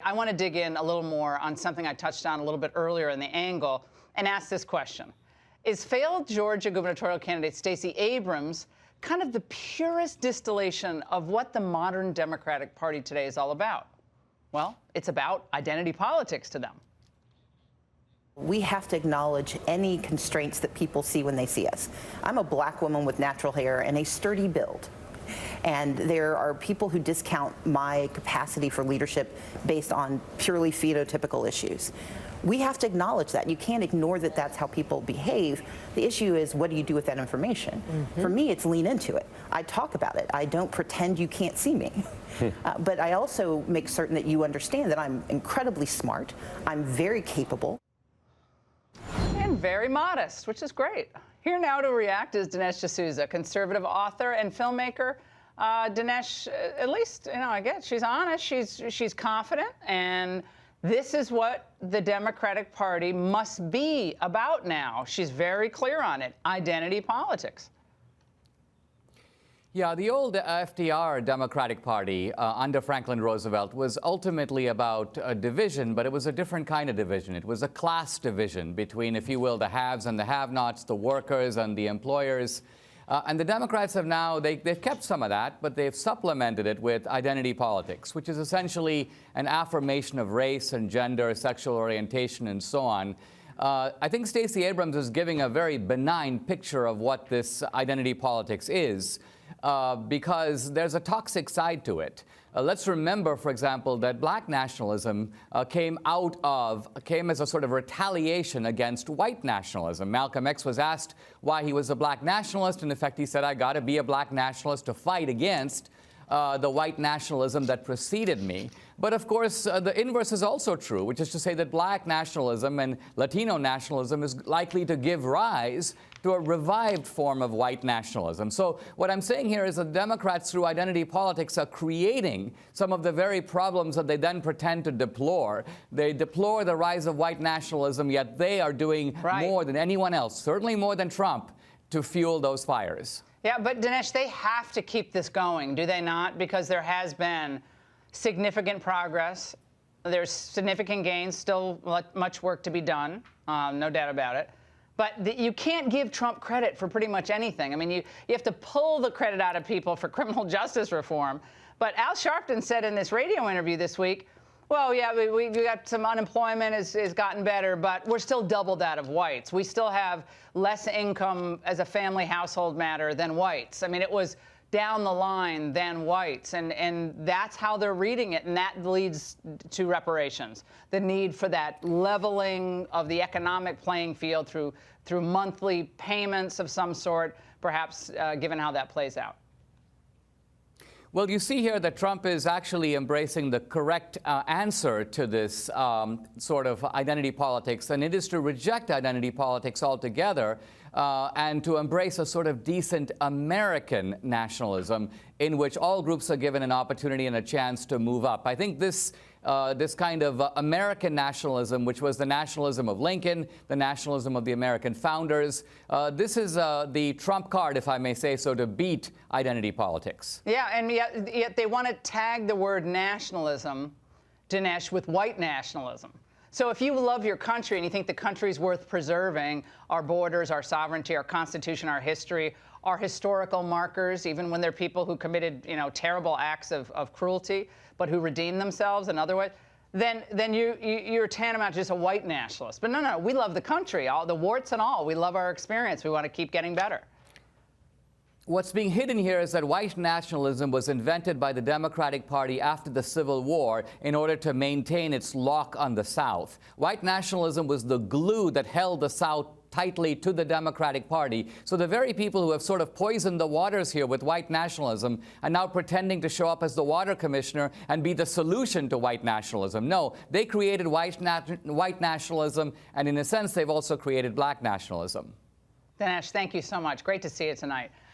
I want to dig in a little more on something I touched on a little bit earlier in the angle and ask this question. Is failed Georgia gubernatorial candidate Stacey Abrams kind of the purest distillation of what the modern Democratic Party today is all about? Well, it's about identity politics to them. We have to acknowledge any constraints that people see when they see us. I'm a black woman with natural hair and a sturdy build. And there are people who discount my capacity for leadership based on purely phenotypical issues. We have to acknowledge that. You can't ignore that that's how people behave. The issue is, what do you do with that information? For me, it's lean into it. I talk about it. I don't pretend you can't see me. But I also make certain that you understand that I'm incredibly smart. I'm very capable. And very modest, which is great. Here now to react is Dinesh D'Souza, conservative author and filmmaker. Dinesh, at least, I guess she's honest. She's confident, and this is what the Democratic Party must be about now. She's very clear on it: identity politics. Yeah, the old FDR Democratic Party under Franklin Roosevelt was ultimately about a division, but it was a different kind of division. It was a class division between, if you will, the haves and the have-nots, the workers and the employers. And the Democrats have now, they've kept some of that, but they've supplemented it with identity politics, which is essentially an affirmation of race and gender, sexual orientation, and so on. I think Stacey Abrams is giving a very benign picture of what this identity politics is, because there's a toxic side to it. Let's remember, for example, that black nationalism came as a sort of retaliation against white nationalism. Malcolm X was asked why he was a black nationalist. In effect, he said, I got to be a black nationalist to fight against the white nationalism that preceded me. But of course, the inverse is also true, which is to say that black nationalism and Latino nationalism is likely to give rise to a revived form of white nationalism. So what I'm saying here is that Democrats, through identity politics, are creating some of the very problems that they then pretend to deplore. They deplore the rise of white nationalism, yet they are doing more than anyone else, certainly more than Trump, to fuel those fires. Yeah, but Dinesh, they have to keep this going, do they not? Because there has been significant progress. There's significant gains, still much work to be done, no doubt about it. But you can't give Trump credit for pretty much anything. I mean, you have to pull the credit out of people for criminal justice reform. But Al Sharpton said in this radio interview this week, well, yeah, we got some unemployment has gotten better, but we're still double that of whites. We still have less income as a family household matter than whites. I mean, it was down the line than whites, and that's how they're reading it, and that leads to reparations. The need for that leveling of the economic playing field through monthly payments of some sort, perhaps, given how that plays out. Well, you see here that Trump is actually embracing the correct answer to this sort of identity politics, and it is to reject identity politics altogether and to embrace a sort of decent American nationalism in which all groups are given an opportunity and a chance to move up. I think this kind of American nationalism, which was the nationalism of Lincoln, the nationalism of the American founders, this is the trump card, if I may say so, to beat identity politics. Yeah, and yet they want to tag the word nationalism, Dinesh, with white nationalism. So if you love your country and you think the country's worth preserving, our borders, our sovereignty, our Constitution, our history, our historical markers, even when they're people who committed, terrible acts of cruelty, but who redeemed themselves in other ways, then you're tantamount to just a white nationalist. But no, we love the country, all the warts and all. We love our experience. We want to keep getting better. What's being hidden here is that white nationalism was invented by the Democratic Party after the Civil War in order to maintain its lock on the South. White nationalism was the glue that held the South tightly to the Democratic Party. So the very people who have sort of poisoned the waters here with white nationalism are now pretending to show up as the water commissioner and be the solution to white nationalism. No, they created white nationalism, and in a sense, they've also created black nationalism. Dinesh, thank you so much. Great to see you tonight.